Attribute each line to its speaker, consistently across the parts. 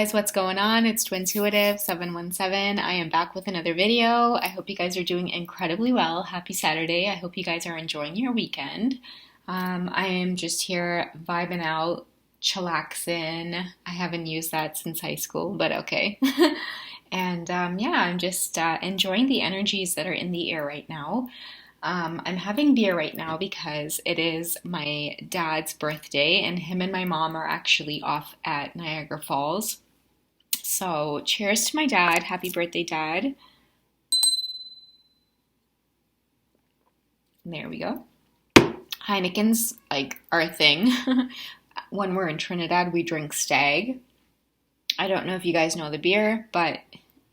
Speaker 1: guys, what's going on? It's Twintuitive717. I am back with another video. I hope you guys are doing incredibly well. Happy Saturday. I hope you guys are enjoying your weekend. I am just here vibing out, chillaxing. I haven't used that since high school, but okay. And yeah, I'm just enjoying the energies that are in the air right now. I'm having beer right now because it is my dad's birthday, and him and my mom are actually off at Niagara Falls. So, cheers to my dad. Happy birthday, Dad. There we go. Heineken's like our thing. When we're in Trinidad, we drink Stag. I don't know if you guys know the beer, but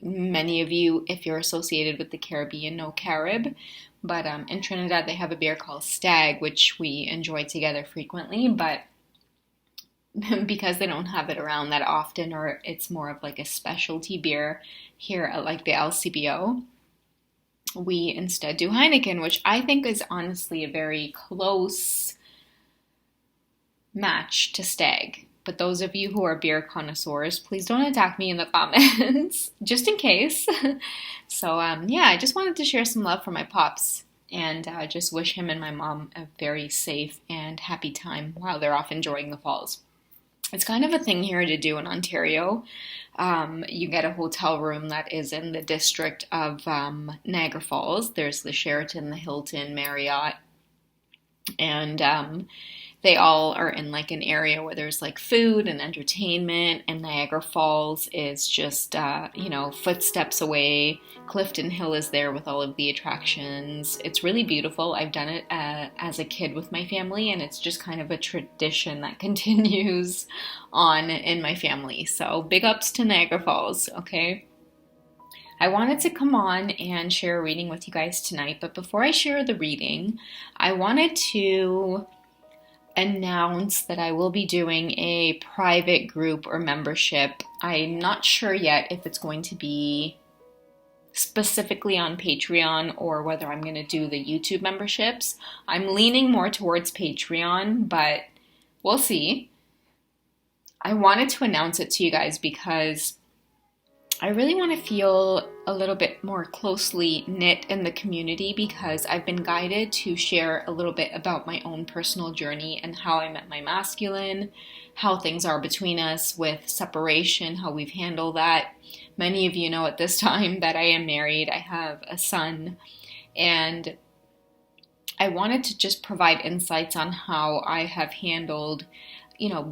Speaker 1: many of you, if you're associated with the Caribbean, know Carib. But in Trinidad, they have a beer called Stag, which we enjoy together frequently. But because they don't have it around that often, or it's more of like a specialty beer here at like the LCBO, we instead do Heineken, which I think is honestly a very close match to Stag. But those of you who are beer connoisseurs, please don't attack me in the comments, just in case. So yeah, I just wanted to share some love for my pops and just wish him and my mom a very safe and happy time while they're off enjoying the falls. It's kind of a thing here to do in Ontario. You get a hotel room that is in the district of Niagara Falls. There's the Sheraton, the Hilton, Marriott, and they all are in like an area where there's like food and entertainment, and Niagara Falls is just, footsteps away. Clifton Hill is there with all of the attractions. It's really beautiful. I've done it as a kid with my family, and it's just kind of a tradition that continues on in my family. So big ups to Niagara Falls, okay? I wanted to come on and share a reading with you guys tonight, but before I share the reading, I wanted to announce that I will be doing a private group or membership. I'm not sure yet if it's going to be specifically on Patreon or whether I'm going to do the YouTube memberships. I'm leaning more towards Patreon, but we'll see. I wanted to announce it to you guys because I really want to feel a little bit more closely knit in the community, because I've been guided to share a little bit about my own personal journey and how I met my masculine, how things are between us with separation, how we've handled that. Many of you know at this time that I am married. I have a son, and I wanted to just provide insights on how I have handled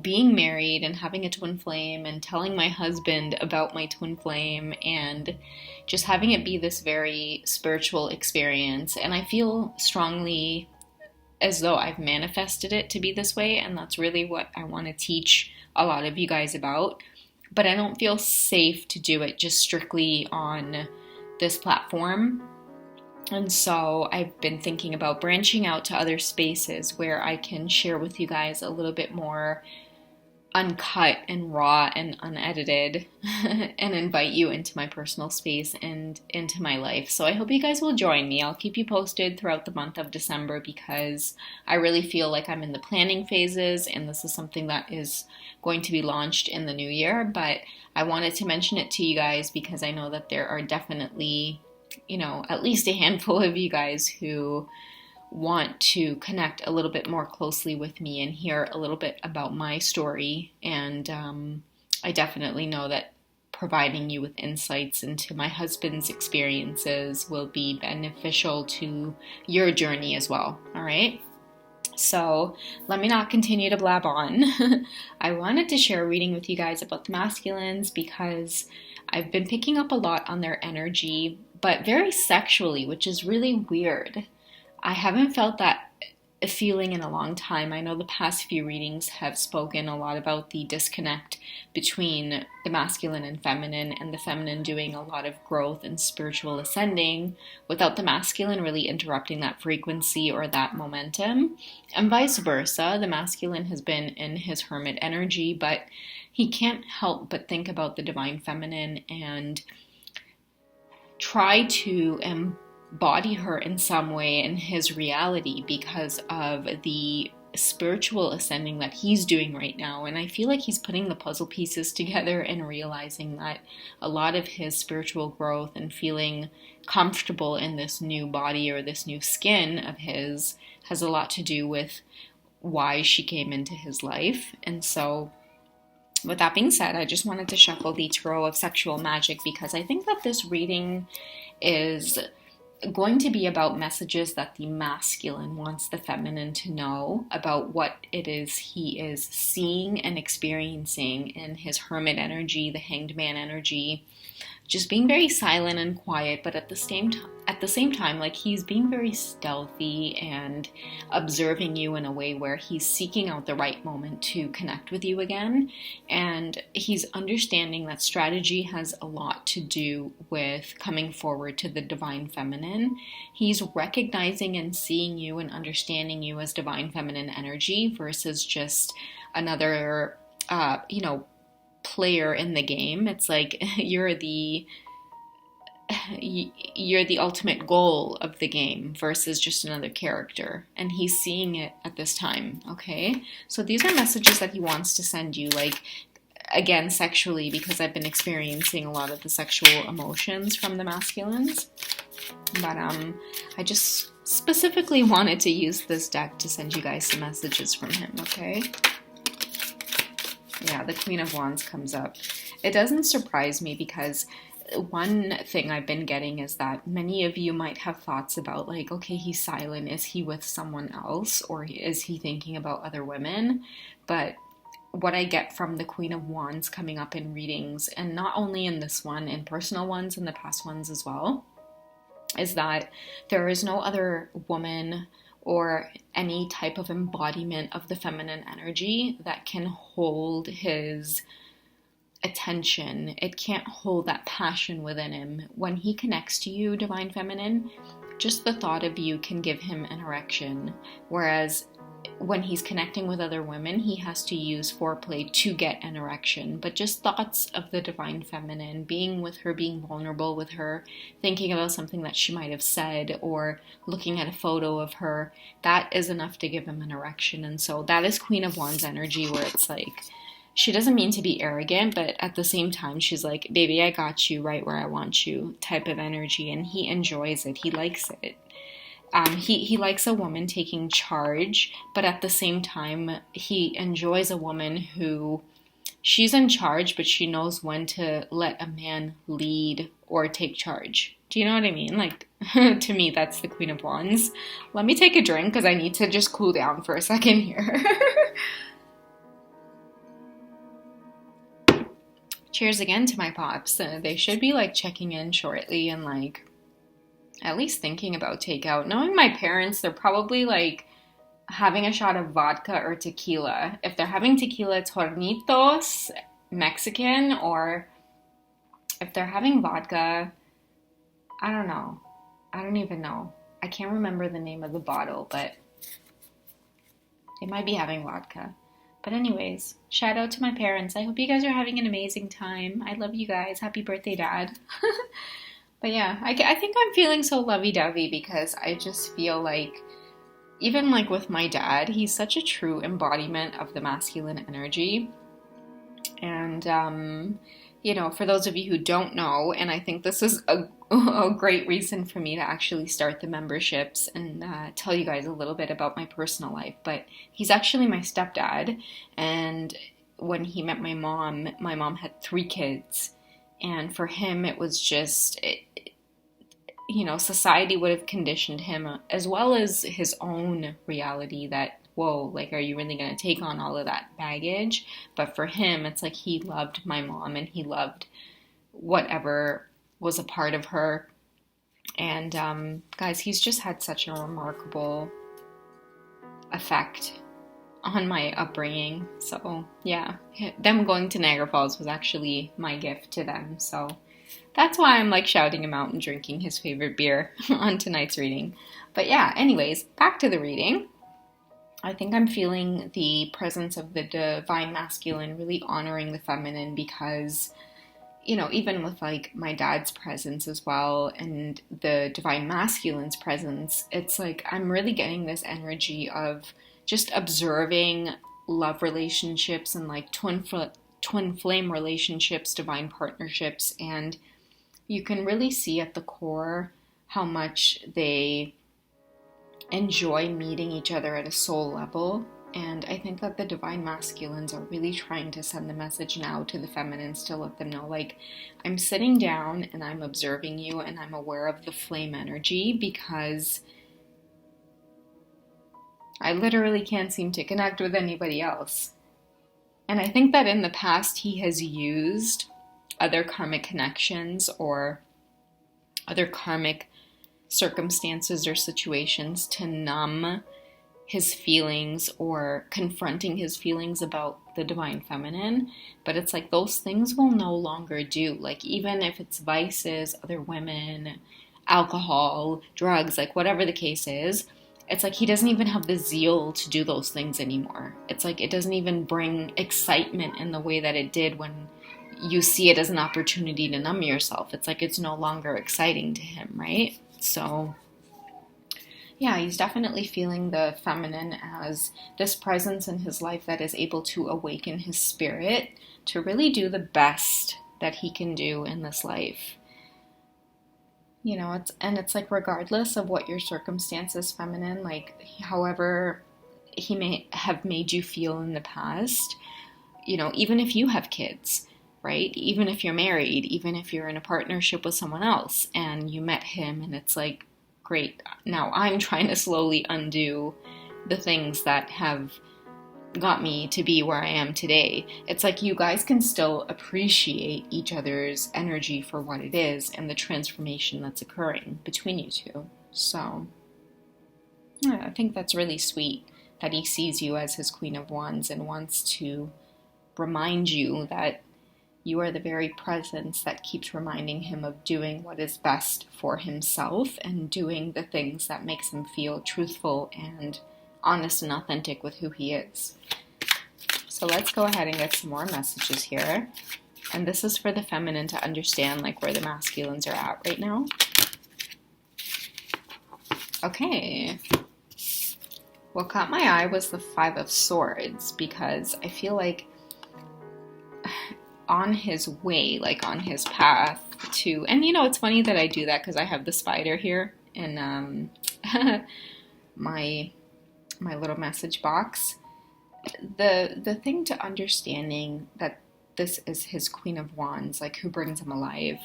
Speaker 1: being married and having a twin flame and telling my husband about my twin flame and just having it be this very spiritual experience. And I feel strongly as though I've manifested it to be this way, and that's really what I want to teach a lot of you guys about. But I don't feel safe to do it just strictly on this platform. And so I've been thinking about branching out to other spaces where I can share with you guys a little bit more uncut and raw and unedited and invite you into my personal space and into my life. So I hope you guys will join me. I'll keep you posted throughout the month of December, because I really feel like I'm in the planning phases, and this is something that is going to be launched in the new year. But I wanted to mention it to you guys because I know that there are definitely at least a handful of you guys who want to connect a little bit more closely with me and hear a little bit about my story. And I definitely know that providing you with insights into my husband's experiences will be beneficial to your journey as well. All right. So let me not continue to blab on. I wanted to share a reading with you guys about the masculines because I've been picking up a lot on their energy, but very sexually, which is really weird. I haven't felt that feeling in a long time. I know the past few readings have spoken a lot about the disconnect between the masculine and feminine, and the feminine doing a lot of growth and spiritual ascending without the masculine really interrupting that frequency or that momentum, and vice versa. The masculine has been in his hermit energy, but he can't help but think about the divine feminine and try to embody her in some way in his reality because of the spiritual ascending that he's doing right now. And I feel like he's putting the puzzle pieces together and realizing that a lot of his spiritual growth and feeling comfortable in this new body or this new skin of his has a lot to do with why she came into his life. And so with that being said, I just wanted to shuffle the Tarot of Sexual Magic because I think that this reading is going to be about messages that the masculine wants the feminine to know about what it is he is seeing and experiencing in his hermit energy, the hanged man energy, just being very silent and quiet, but at the same time, like he's being very stealthy and observing you in a way where he's seeking out the right moment to connect with you again. And he's understanding that strategy has a lot to do with coming forward to the divine feminine. He's recognizing and seeing you and understanding you as divine feminine energy versus just another, player in the game. It's like you're the ultimate goal of the game versus just another character, and he's seeing it at this time. Okay, so these are messages that he wants to send you, like, again, sexually, because I've been experiencing a lot of the sexual emotions from the masculines, but I just specifically wanted to use this deck to send you guys some messages from him. Okay. Yeah, the Queen of Wands comes up. It doesn't surprise me because one thing I've been getting is that many of you might have thoughts about, like, okay, he's silent. Is he with someone else, or is he thinking about other women? But what I get from the Queen of Wands coming up in readings, and not only in this one, in personal ones and the past ones as well, is that there is no other woman or any type of embodiment of the feminine energy that can hold his attention. It can't hold that passion within him. When he connects to you, divine feminine, just the thought of you can give him an erection. Whereas when he's connecting with other women, he has to use foreplay to get an erection. But just thoughts of the divine feminine, being with her, being vulnerable with her, thinking about something that she might have said, or looking at a photo of her, that is enough to give him an erection. And so that is Queen of Wands energy, where it's like, she doesn't mean to be arrogant, but at the same time, she's like, baby, I got you right where I want you type of energy. And he enjoys it. He likes it. He likes a woman taking charge, but at the same time, he enjoys a woman who, she's in charge, but she knows when to let a man lead or take charge. Do you know what I mean? Like, to me, that's the Queen of Wands. Let me take a drink because I need to just cool down for a second here. Cheers again to my pops. They should be, like, checking in shortly and, like, at least thinking about takeout. Knowing my parents, they're probably like having a shot of vodka or tequila. If they're having tequila, it's Hornitos, Mexican, or if they're having vodka, I don't know. I don't even know. I can't remember the name of the bottle, but they might be having vodka. But anyways, shout out to my parents. I hope you guys are having an amazing time. I love you guys. Happy birthday, Dad. But yeah, I think I'm feeling so lovey-dovey because I just feel like, even like with my dad, he's such a true embodiment of the masculine energy. And, for those of you who don't know, and I think this is a great reason for me to actually start the memberships and tell you guys a little bit about my personal life, but he's actually my stepdad. And when he met my mom had 3 kids. And for him, it was just, society would have conditioned him, as well as his own reality, that, whoa, like, are you really going to take on all of that baggage? But for him, it's like he loved my mom and he loved whatever was a part of her. And guys, he's just had such a remarkable effect on my upbringing. So yeah, them going to Niagara Falls was actually my gift to them. So that's why I'm like shouting him out and drinking his favorite beer on tonight's reading. But yeah, anyways, back to the reading. I think I'm feeling the presence of the divine masculine really honoring the feminine because, even with like my dad's presence as well and the divine masculine's presence, it's like I'm really getting this energy of just observing love relationships and like twin flame relationships, divine partnerships, and you can really see at the core how much they enjoy meeting each other at a soul level. And I think that the divine masculines are really trying to send the message now to the feminines to let them know, like, I'm sitting down and I'm observing you and I'm aware of the flame energy because I literally can't seem to connect with anybody else. And I think that in the past he has used other karmic connections or other karmic circumstances or situations to numb his feelings or confronting his feelings about the divine feminine. But it's like those things will no longer do. Like, even if it's vices, other women, alcohol, drugs, like whatever the case is, it's like he doesn't even have the zeal to do those things anymore. It's like it doesn't even bring excitement in the way that it did when you see it as an opportunity to numb yourself. It's like it's no longer exciting to him, right? So yeah, he's definitely feeling the feminine as this presence in his life that is able to awaken his spirit to really do the best that he can do in this life. It's like regardless of what your circumstances, feminine, like however he may have made you feel in the past, even if you have kids, right? Even if you're married, even if you're in a partnership with someone else and you met him and it's like, great, now I'm trying to slowly undo the things that have got me to be where I am today. It's like you guys can still appreciate each other's energy for what it is and the transformation that's occurring between you two. So yeah, I think that's really sweet that he sees you as his Queen of Wands and wants to remind you that you are the very presence that keeps reminding him of doing what is best for himself and doing the things that makes him feel truthful and honest and authentic with who he is. So let's go ahead and get some more messages here. And this is for the feminine to understand like where the masculines are at right now. Okay. What caught my eye was the Five of Swords, because I feel like on his way, like on his path to, and it's funny that I do that because I have the spider here in my little message box. The thing to understanding that this is his Queen of Wands, like who brings him alive,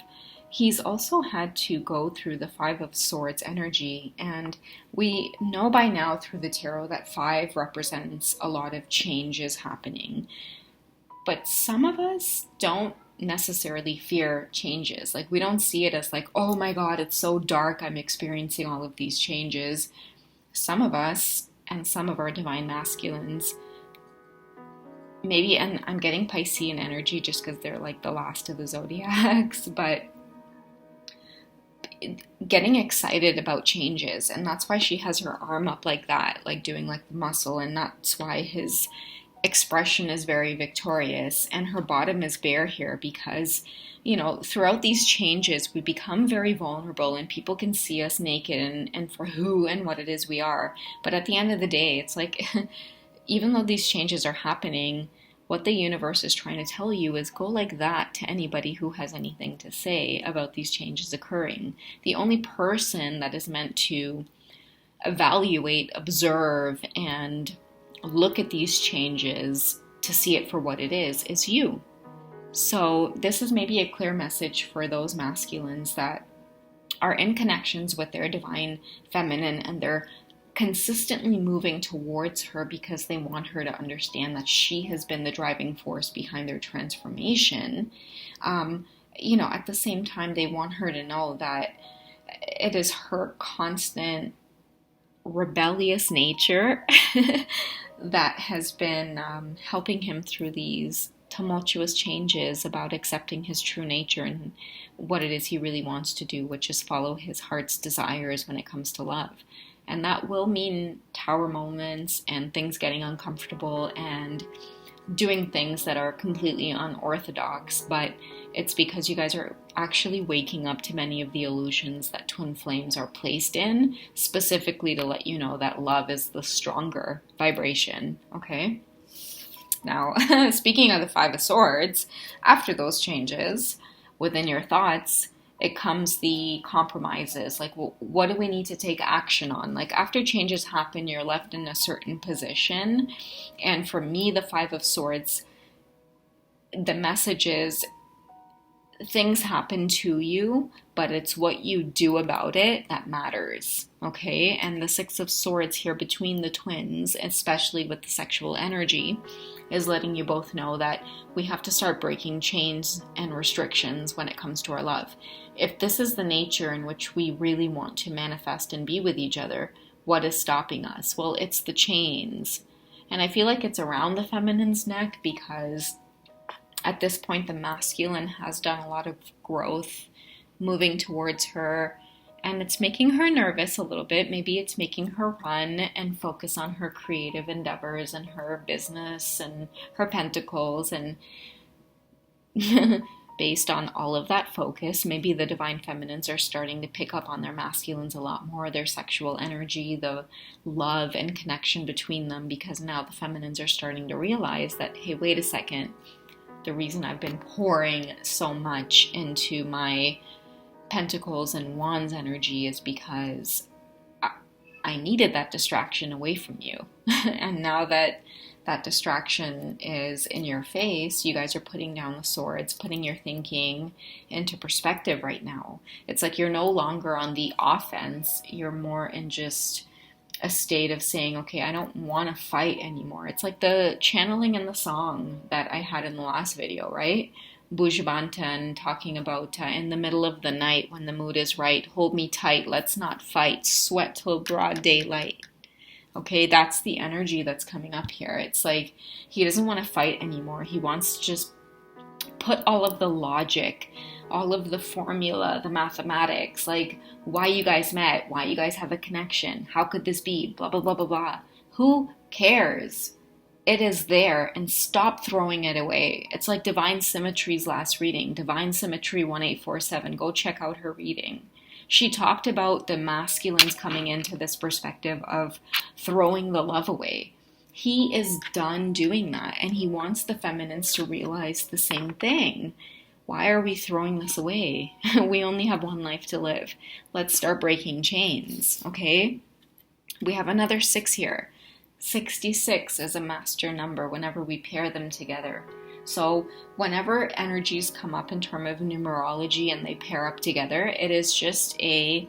Speaker 1: he's also had to go through the Five of Swords energy, and we know by now through the tarot that 5 represents a lot of changes happening. But some of us don't necessarily fear changes. Like, we don't see it as like, oh my God, it's so dark, I'm experiencing all of these changes. Some of us, and some of our divine masculines, maybe, and I'm getting Piscean energy just because they're like the last of the zodiacs, but getting excited about changes. And that's why she has her arm up like that, like doing like the muscle, and that's why his expression is very victorious and her bottom is bare here, because throughout these changes we become very vulnerable and people can see us naked and for who and what it is we are. But at the end of the day, it's like even though these changes are happening, what the universe is trying to tell you is go like that to anybody who has anything to say about these changes occurring. The only person that is meant to evaluate, observe, and look at these changes to see it for what it is you. So this is maybe a clear message for those masculines that are in connections with their divine feminine and they're consistently moving towards her because they want her to understand that she has been the driving force behind their transformation. At the same time, they want her to know that it is her constant rebellious nature that has been helping him through these tumultuous changes about accepting his true nature and what it is he really wants to do, which is follow his heart's desires when it comes to love. And that will mean tower moments and things getting uncomfortable and doing things that are completely unorthodox, but it's because you guys are actually waking up to many of the illusions that twin flames are placed in, specifically to let you know that love is the stronger vibration, okay? Now, speaking of the Five of Swords, after those changes within your thoughts, it comes the compromises. Like, well, what do we need to take action on? Like, after changes happen, you're left in a certain position. And for me, the Five of Swords, the message is things happen to you, but it's what you do about it that matters, okay? And the Six of Swords here between the twins, especially with the sexual energy, is letting you both know that we have to start breaking chains and restrictions when it comes to our love. If this is the nature in which we really want to manifest and be with each other, what is stopping us? Well, it's the chains. And I feel like it's around the feminine's neck because at this point, the masculine has done a lot of growth moving towards her, and it's making her nervous a little bit. Maybe it's making her run and focus on her creative endeavors and her business and her pentacles. And based on all of that focus, maybe the divine feminines are starting to pick up on their masculines a lot more, their sexual energy, the love and connection between them, because now the feminines are starting to realize that, hey, wait a second, the reason I've been pouring so much into my Pentacles and Wands energy is because I needed that distraction away from you. And now that that distraction is in your face, you guys are putting down the swords, putting your thinking into perspective right now. It's like you're no longer on the offense. You're more in just a state of saying, okay, I don't want to fight anymore. It's like the channeling in the song that I had in the last video, right? Bhujabantan talking about in the middle of the night when the mood is right, hold me tight, let's not fight, sweat till broad daylight. Okay, that's the energy that's coming up here. It's like he doesn't want to fight anymore. He wants to just put all of the logic, all of the formula, the mathematics, like why you guys met, why you guys have a connection, how could this be, blah, blah, blah, blah, blah. Who cares? It is there, and stop throwing it away. It's like Divine Symmetry's last reading, Divine Symmetry 1847. Go check out her reading. She talked about the masculines coming into this perspective of throwing the love away. He is done doing that, and he wants the feminines to realize the same thing. Why are we throwing this away? We only have one life to live. Let's start breaking chains, okay? We have another 6 here. 66 is a master number whenever we pair them together. So whenever energies come up in terms of numerology and they pair up together, it is just a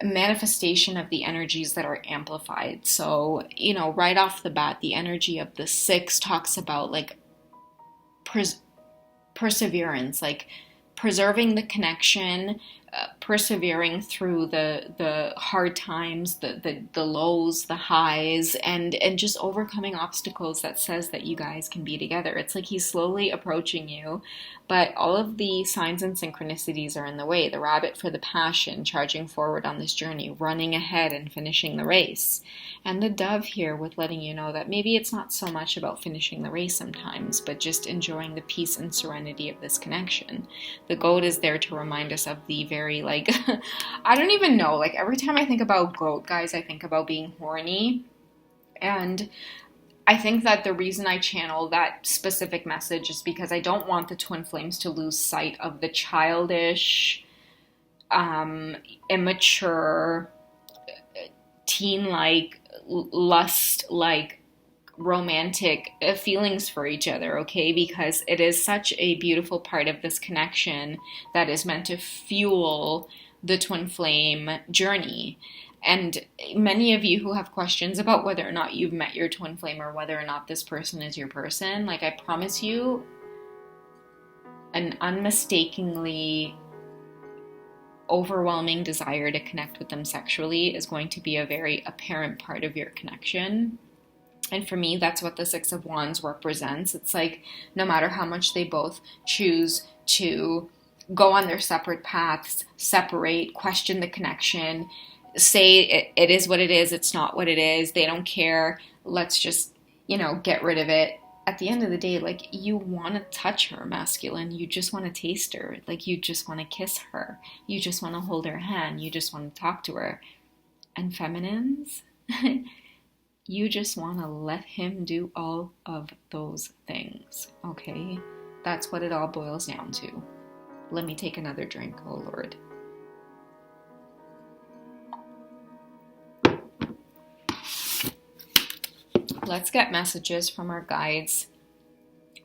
Speaker 1: manifestation of the energies that are amplified. So, you know, right off the bat, the energy of the 6 talks about like perseverance, like preserving the connection, persevering through the hard times, the lows, the highs, and just overcoming obstacles that says that you guys can be together. It's like he's slowly approaching you, but all of the signs and synchronicities are in the way. The rabbit for the passion, charging forward on this journey, running ahead and finishing the race. And the dove here with letting you know that maybe it's not so much about finishing the race sometimes, but just enjoying the peace and serenity of this connection. The goat is there to remind us of the very, like, I don't even know, like every time I think about goat, guys, I think about being horny. And I think that the reason I channel that specific message is because I don't want the twin flames to lose sight of the childish, immature, teen-like, lust-like, romantic feelings for each other, okay? Because it is such a beautiful part of this connection that is meant to fuel the twin flame journey. And many of you who have questions about whether or not you've met your twin flame or whether or not this person is your person, like I promise you, an unmistakingly overwhelming desire to connect with them sexually is going to be a very apparent part of your connection. And for me, that's what the 6 of Wands represents. It's like no matter how much they both choose to go on their separate paths, separate, question the connection, say it is what it is, it's not what it is, they don't care, let's just, get rid of it. At the end of the day, like, you want to touch her, masculine. You just want to taste her. Like, you just want to kiss her. You just want to hold her hand. You just want to talk to her. And feminines, you just want to let him do all of those things, okay? That's what it all boils down to. Let me take another drink, oh Lord. Let's get messages from our guides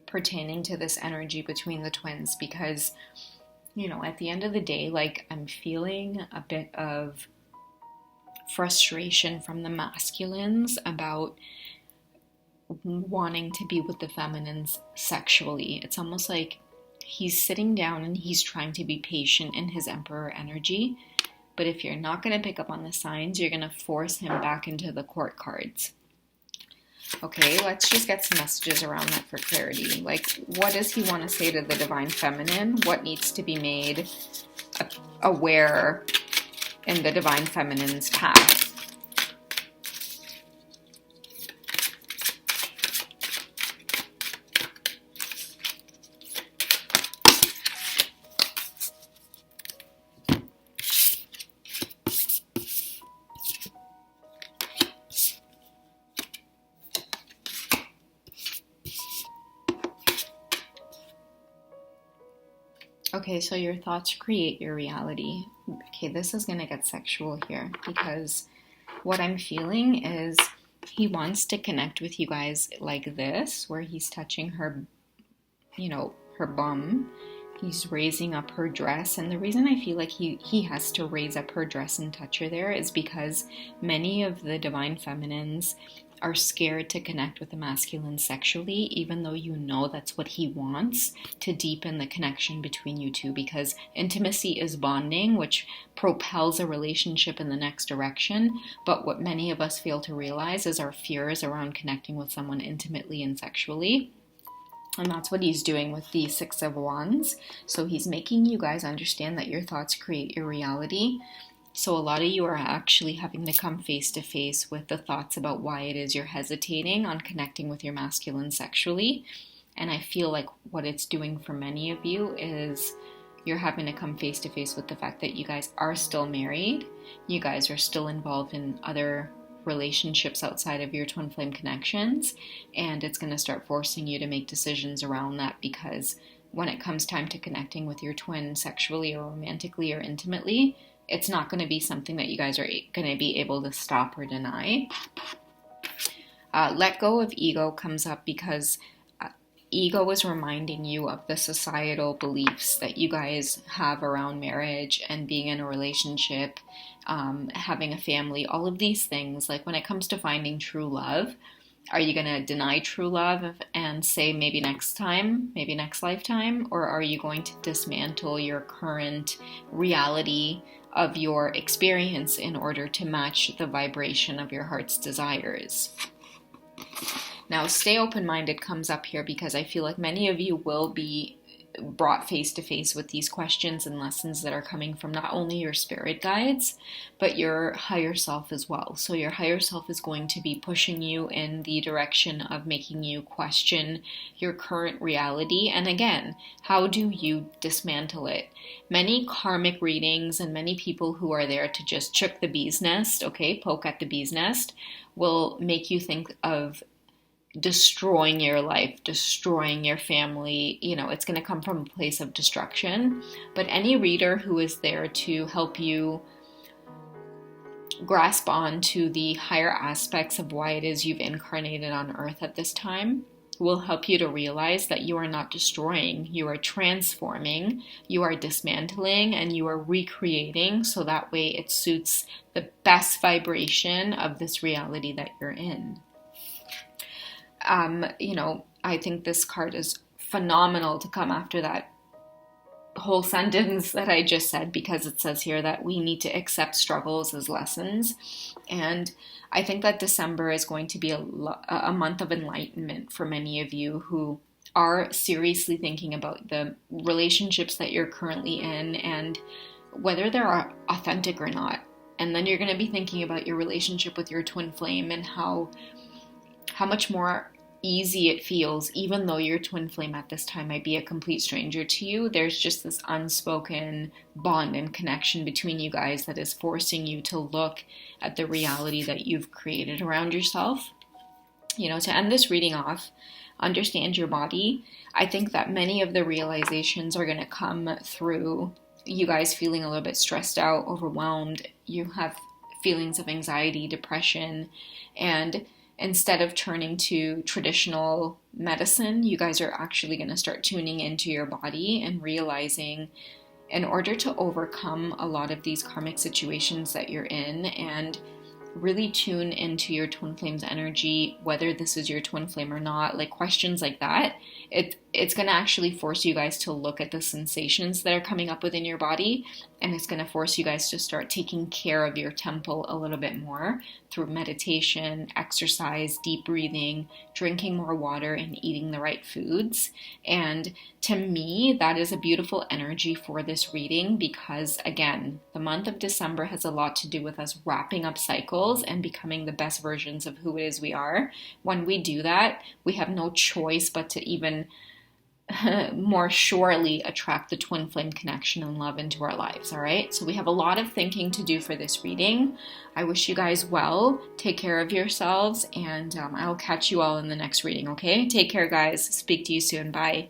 Speaker 1: pertaining to this energy between the twins, because, at the end of the day, like, I'm feeling a bit of frustration from the masculines about wanting to be with the feminines sexually. It's almost like he's sitting down and he's trying to be patient in his Emperor energy. But if you're not going to pick up on the signs, you're going to force him back into the court cards. Okay, let's just get some messages around that for clarity. Like, what does he want to say to the divine feminine? What needs to be made aware in the divine feminine's path? Okay, so your thoughts create your reality. Okay, this is going to get sexual here, because what I'm feeling is he wants to connect with you guys like this, where he's touching her, her bum. He's raising up her dress. And the reason I feel like he has to raise up her dress and touch her there is because many of the divine feminines are scared to connect with the masculine sexually, even though that's what he wants, to deepen the connection between you two, because intimacy is bonding, which propels a relationship in the next direction. But what many of us fail to realize is our fears around connecting with someone intimately and sexually. And that's what he's doing with the Six of Wands. So he's making you guys understand that your thoughts create your reality. So a lot of you are actually having to come face to face with the thoughts about why it is you're hesitating on connecting with your masculine sexually. And I feel like what it's doing for many of you is you're having to come face to face with the fact that you guys are still married. You guys are still involved in other relationships outside of your twin flame connections. And it's going to start forcing you to make decisions around that, because when it comes time to connecting with your twin sexually or romantically or intimately, it's not going to be something that you guys are going to be able to stop or deny. Let go of ego comes up because ego is reminding you of the societal beliefs that you guys have around marriage and being in a relationship, having a family, all of these things. Like, when it comes to finding true love, are you going to deny true love and say maybe next time, maybe next lifetime? Or are you going to dismantle your current reality of your experience in order to match the vibration of your heart's desires? Now, stay open-minded comes up here, because I feel like many of you will be brought face to face with these questions and lessons that are coming from not only your spirit guides, but your higher self as well. So your higher self is going to be pushing you in the direction of making you question your current reality. And again, how do you dismantle it? Many karmic readings and many people who are there to just chook the bee's nest, poke at the bee's nest, will make you think of destroying your life, destroying your family. It's going to come from a place of destruction. But any reader who is there to help you grasp on to the higher aspects of why it is you've incarnated on earth at this time will help you to realize that you are not destroying, you are transforming, you are dismantling, and you are recreating, so that way it suits the best vibration of this reality that you're in. I think this card is phenomenal to come after that whole sentence that I just said, because it says here that we need to accept struggles as lessons. And I think that December is going to be a month of enlightenment for many of you who are seriously thinking about the relationships that you're currently in and whether they're authentic or not. And then you're going to be thinking about your relationship with your twin flame and how much more easy it feels, even though your twin flame at this time might be a complete stranger to you. There's just this unspoken bond and connection between you guys that is forcing you to look at the reality that you've created around yourself. To end this reading off, understand your body. I think that many of the realizations are going to come through you guys feeling a little bit stressed out, overwhelmed. You have feelings of anxiety, depression, and instead of turning to traditional medicine, you guys are actually going to start tuning into your body and realizing, in order to overcome a lot of these karmic situations that you're in and really tune into your twin flame's energy, whether this is your twin flame or not, like questions like that, it's going to actually force you guys to look at the sensations that are coming up within your body, and it's going to force you guys to start taking care of your temple a little bit more through meditation, exercise, deep breathing, drinking more water, and eating the right foods. And to me, that is a beautiful energy for this reading because, again, the month of December has a lot to do with us wrapping up cycles and becoming the best versions of who it is we are. When we do that, we have no choice but to even more surely attract the twin flame connection and love into our lives. All right, so we have a lot of thinking to do for this reading. I wish you guys well. Take care of yourselves, and I'll catch you all in the next reading. Okay, take care, guys. Speak to you soon. Bye.